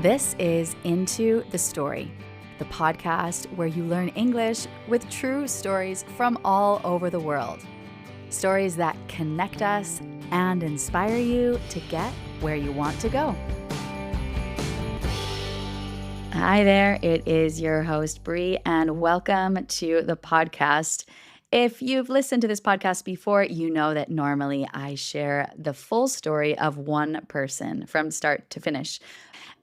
This is Into the Story, the podcast where you learn English with true stories from all over the world. Stories that connect us and inspire you to get where you want to go. Hi there, it is your host, Bree, and welcome to the podcast. If you've listened to this podcast before, you know that normally I share the full story of one person from start to finish.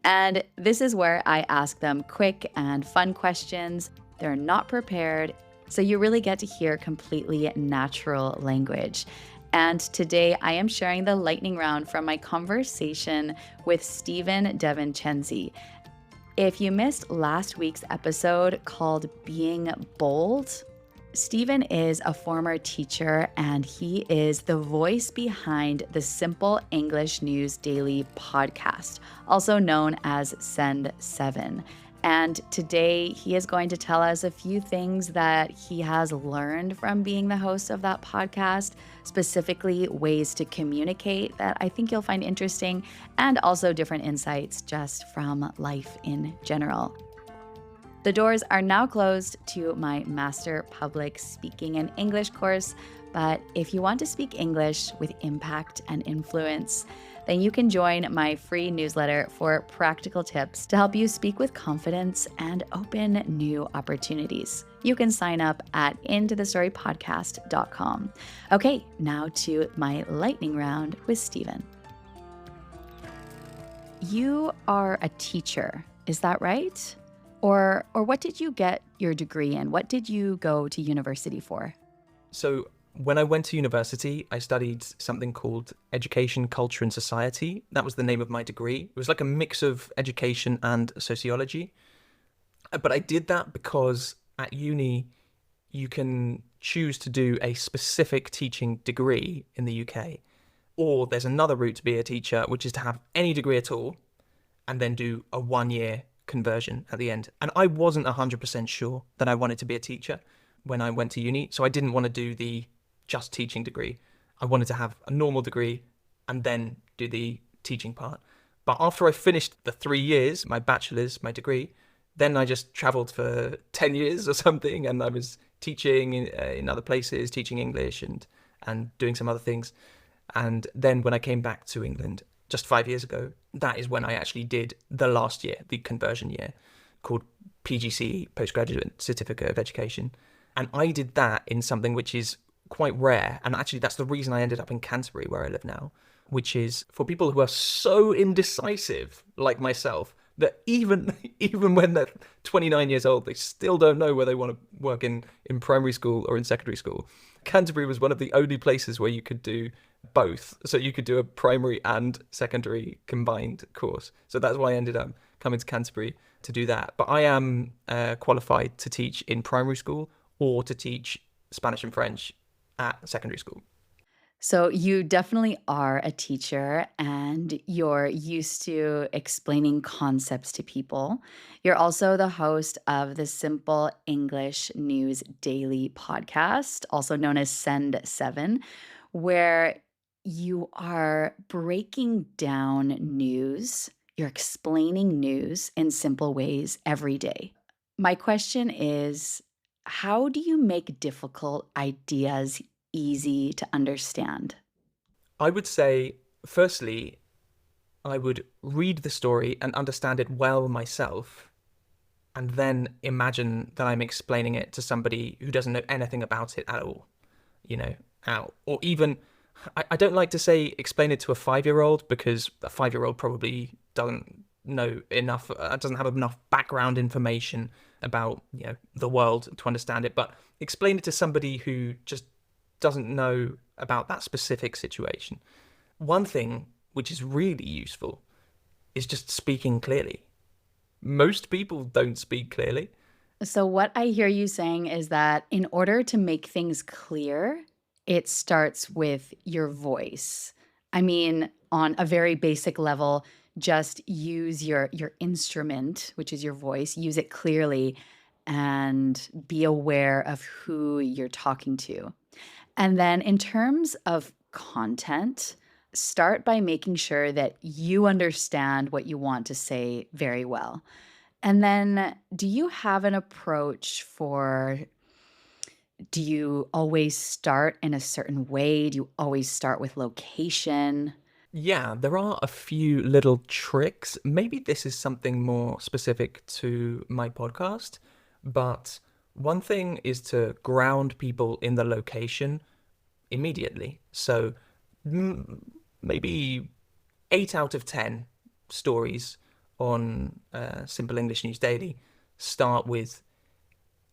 And this is where I ask them quick and fun questions. They're not prepared, so you really get to hear completely natural language. And today I am sharing the lightning round from my conversation with Stephen Devincenzi. If you missed last week's episode called Being Bold, Stephen is a former teacher and he is the voice behind the Simple English News Daily podcast, also known as Send 7. And today he is going to tell us a few things that he has learned from being the host of that podcast, specifically ways to communicate that I think you'll find interesting, and also different insights just from life in general. The doors are now closed to my Master Public Speaking and English course, but if you want to speak English with impact and influence, then you can join my free newsletter for practical tips to help you speak with confidence and open new opportunities. You can sign up at intothestorypodcast.com. Okay, now to my lightning round with Stephen. You are a teacher, is that right? Or what did you get your degree in? What did you go to university for? So when I went to university, I studied something called Education, Culture and Society. That was the name of my degree. It was like a mix of education and sociology. But I did that because at uni, you can choose to do a specific teaching degree in the UK. Or there's another route to be a teacher, which is to have any degree at all and then do a 1-year conversion at the end. And I wasn't 100% sure that I wanted to be a teacher when I went to uni, so I didn't want to do the just teaching degree. I wanted to have a normal degree and then do the teaching part. But after I finished the 3 years, my bachelor's, my degree, then I just traveled for 10 years or something, and I was teaching in other places, teaching English and doing some other things. And then when I came back to England just 5 years ago, that is when I actually did the last year, the conversion year, called PGCE, Postgraduate Certificate of Education. And I did that in something which is quite rare. And actually, that's the reason I ended up in Canterbury, where I live now, which is for people who are so indecisive, like myself, that even when they're 29 years old, they still don't know where they want to work in primary school or in secondary school. Canterbury was one of the only places where you could do both. So you could do a primary and secondary combined course. So that's why I ended up coming to Canterbury to do that. But I am qualified to teach in primary school or to teach Spanish and French at secondary school. So you definitely are a teacher and you're used to explaining concepts to people. You're also the host of the Simple English News Daily podcast, also known as Send 7, where you are breaking down news. You're explaining news in simple ways every day. My question is, how do you make difficult ideas easy to understand? I would say, firstly, I would read the story and understand it well myself, and then imagine that I'm explaining it to somebody who doesn't know anything about it at all, or even, I don't like to say explain it to a 5-year-old, because a 5-year-old probably doesn't know enough, doesn't have enough background information about, the world to understand it, but explain it to somebody who just doesn't know about that specific situation. One thing which is really useful is just speaking clearly. Most people don't speak clearly. So, what I hear you saying is that in order to make things clear, it starts with your voice. I mean, on a very basic level, just use your instrument, which is your voice, use it clearly and be aware of who you're talking to. And then in terms of content, start by making sure that you understand what you want to say very well. And then, do you have an approach for do you always start in a certain way? Do you always start with location? Yeah, there are a few little tricks. Maybe this is something more specific to my podcast, but one thing is to ground people in the location immediately. So maybe 8 out of 10 stories on Simple English News Daily start with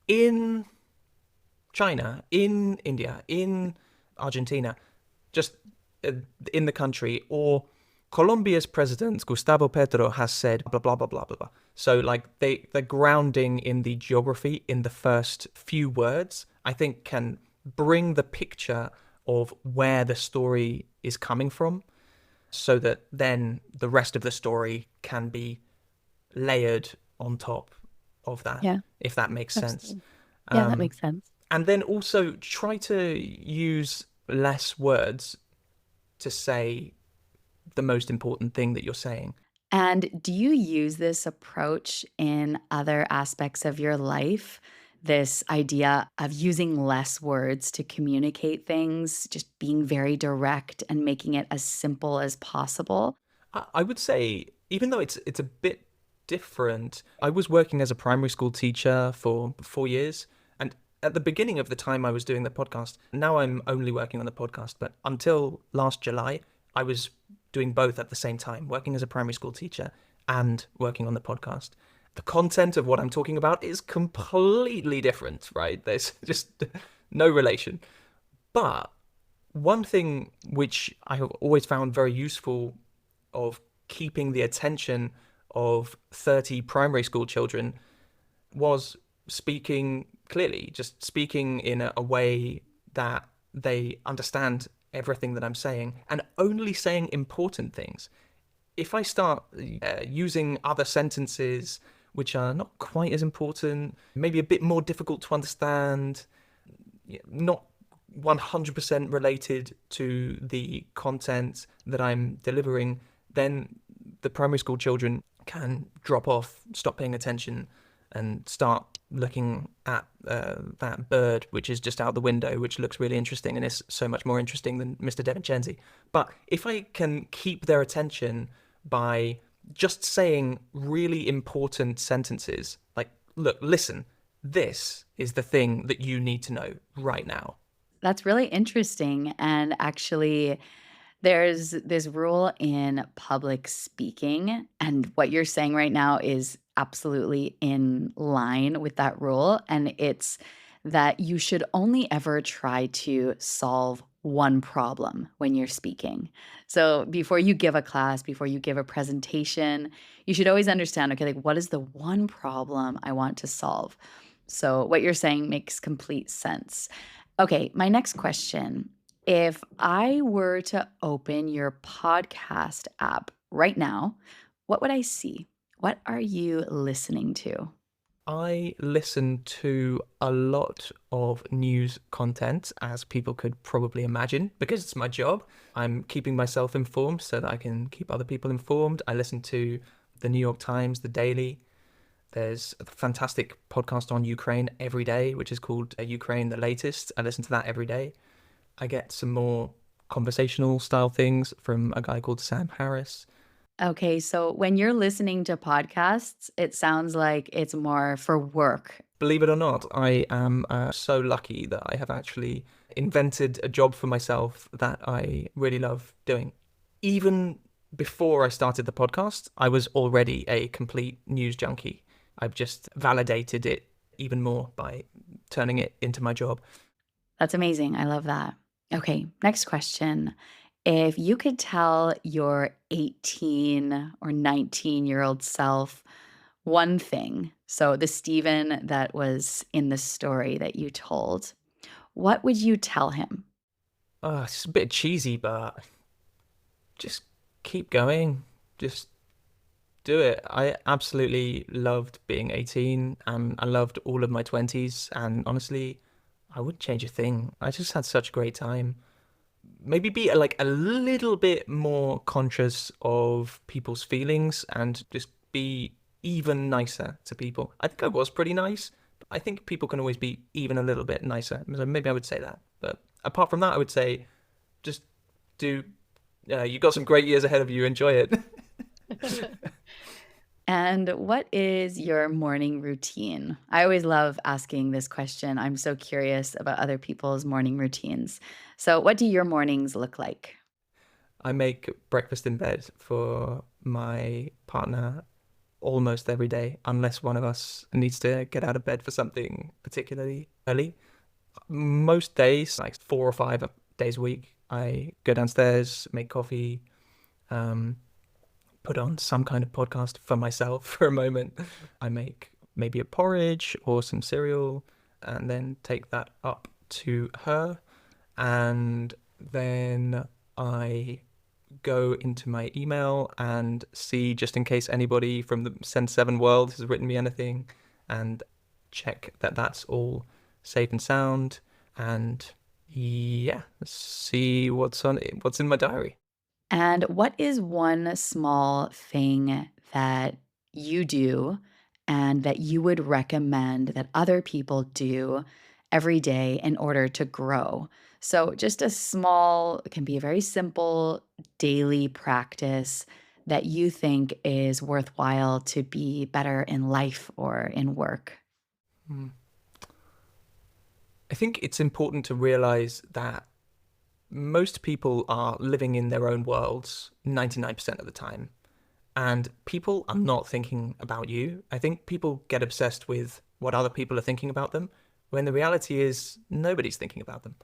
in China, in India, in Argentina, just uh, in the country, or Colombia's president Gustavo Petro has said blah blah blah blah blah blah. So like they're grounding in the geography in the first few words, I think can bring the picture of where the story is coming from, so that then the rest of the story can be layered on top of that, Yeah, if that makes sense. absolutely. Yeah, that Um, makes sense. and then also try to use less words to say the most important thing that you're saying. And do you use this approach in other aspects of your life? This idea of using less words to communicate things, just being very direct and making it as simple as possible? I would say, even though it's a bit different, I was working as a primary school teacher for 4 years. And at the beginning of the time I was doing the podcast, now I'm only working on the podcast, but until last July, I was doing both at the same time, working as a primary school teacher and working on the podcast. The content of what I'm talking about is completely different, right? There's just no relation. But one thing which I have always found very useful of keeping the attention of 30 primary school children was speaking clearly, just speaking in a way that they understand everything that I'm saying and only saying important things. If I start using other sentences which are not quite as important, maybe a bit more difficult to understand, not 100% related to the content that I'm delivering, then the primary school children can drop off, stop paying attention, and start looking at that bird which is just out the window, which looks really interesting and is so much more interesting than Mr. Devincenzi. But if I can keep their attention by just saying really important sentences, like, look, listen, this is the thing that you need to know right now. That's really interesting. And actually, there's this rule in public speaking, and what you're saying right now is absolutely in line with that rule. And it's that you should only ever try to solve one problem when you're speaking. So before you give a class, before you give a presentation, you should always understand, okay, like what is the one problem I want to solve? So what you're saying makes complete sense. Okay, my next question. If I were to open your podcast app right now, what would I see? What are you listening to? I listen to a lot of news content, as people could probably imagine, because it's my job. I'm keeping myself informed so that I can keep other people informed. I listen to the New York Times, the Daily. There's a fantastic podcast on Ukraine every day, which is called Ukraine the Latest. I listen to that every day. I get some more conversational style things from a guy called Sam Harris. Okay, so when you're listening to podcasts, it sounds like it's more for work. Believe it or not, I am so lucky that I have actually invented a job for myself that I really love doing. Even before I started the podcast, I was already a complete news junkie. I've just validated it even more by turning it into my job. That's amazing. I love that. Okay, next question. If you could tell your 18 or 19-year-old self one thing, so the Stephen that was in the story that you told, what would you tell him? It's a bit cheesy, but just keep going. Just do it. I absolutely loved being 18 and I loved all of my 20s. And honestly, I wouldn't change a thing. I just had such a great time. maybe be like a little bit more conscious of people's feelings and just be even nicer to people. I think I was pretty nice, but I think people can always be even a little bit nicer. So maybe I would say that. But apart from that, I would say just do. You've got some great years ahead of you. Enjoy it. And what is your morning routine? I always love asking this question. I'm so curious about other people's morning routines. So, what do your mornings look like? I make breakfast in bed for my partner almost every day, unless one of us needs to get out of bed for something particularly early. Most days, like 4 or 5 days a week, I go downstairs, make coffee, um, put on some kind of podcast for myself for a moment. I make maybe a porridge or some cereal and then take that up to her. And then I go into my email and see just in case anybody from the Send7 world has written me anything and check that that's all safe and sound. And yeah, see what's in my diary. And what is one small thing that you do and that you would recommend that other people do every day in order to grow? So, just a small, it can be a very simple daily practice that you think is worthwhile to be better in life or in work. Hmm. I think it's important to realize that most people are living in their own worlds 99% of the time. And people are not thinking about you. I think people get obsessed with what other people are thinking about them, when the reality is nobody's thinking about them.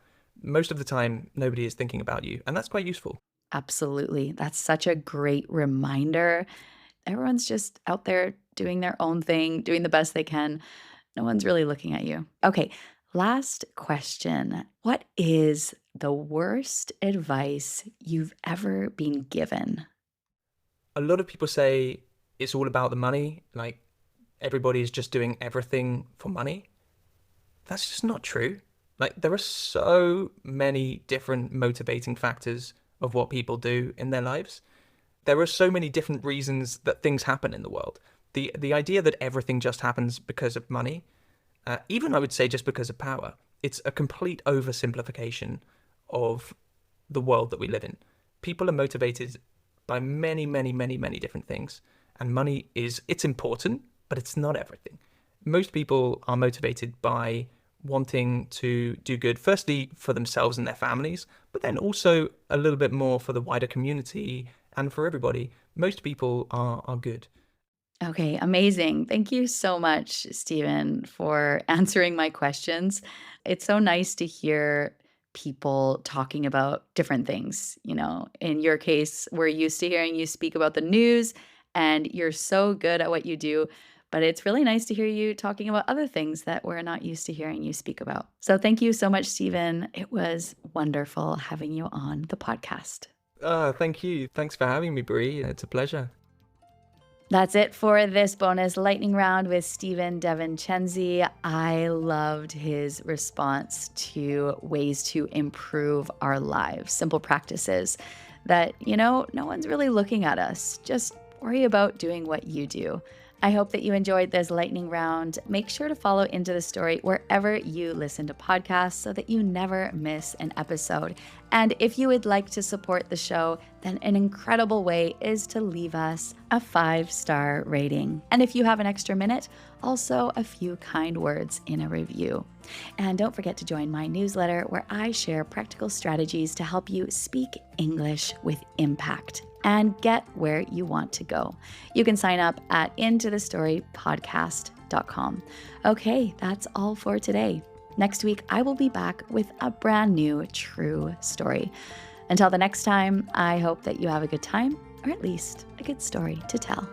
Most of the time, nobody is thinking about you. And that's quite useful. Absolutely. That's such a great reminder. Everyone's just out there doing their own thing, doing the best they can. No one's really looking at you. Okay, last question. What is the worst advice you've ever been given? A lot of people say it's all about the money, like everybody is just doing everything for money. That's just not true. Like, there are so many different motivating factors of what people do in their lives. There are so many different reasons that things happen in the world. The idea that everything just happens because of money, even I would say just because of power, it's a complete oversimplification of the world that we live in. People are motivated by many, many, many, many different things. And money it's important, but it's not everything. Most people are motivated by wanting to do good, firstly for themselves and their families, but then also a little bit more for the wider community and for everybody. Most people are good. Okay, amazing. Thank you so much, Stephen, for answering my questions. It's so nice to hear people talking about different things. In your case, we're used to hearing you speak about the news, and you're so good at what you do. But it's really nice to hear you talking about other things that we're not used to hearing you speak about. So thank you so much, Stephen. It was wonderful having you on the podcast. Thank you. Thanks for having me, Bree. It's a pleasure. That's it for this bonus lightning round with Stephen Devincenzi. I loved his response to ways to improve our lives, simple practices that, no one's really looking at us. Just worry about doing what you do. I hope that you enjoyed this lightning round. Make sure to follow Into the Story wherever you listen to podcasts so that you never miss an episode. And if you would like to support the show, then an incredible way is to leave us a 5-star rating. And if you have an extra minute, also a few kind words in a review. And don't forget to join my newsletter where I share practical strategies to help you speak English with impact and get where you want to go. You can sign up at intothestorypodcast.com. Okay, that's all for today. Next week, I will be back with a brand new true story. Until the next time, I hope that you have a good time, or at least a good story to tell.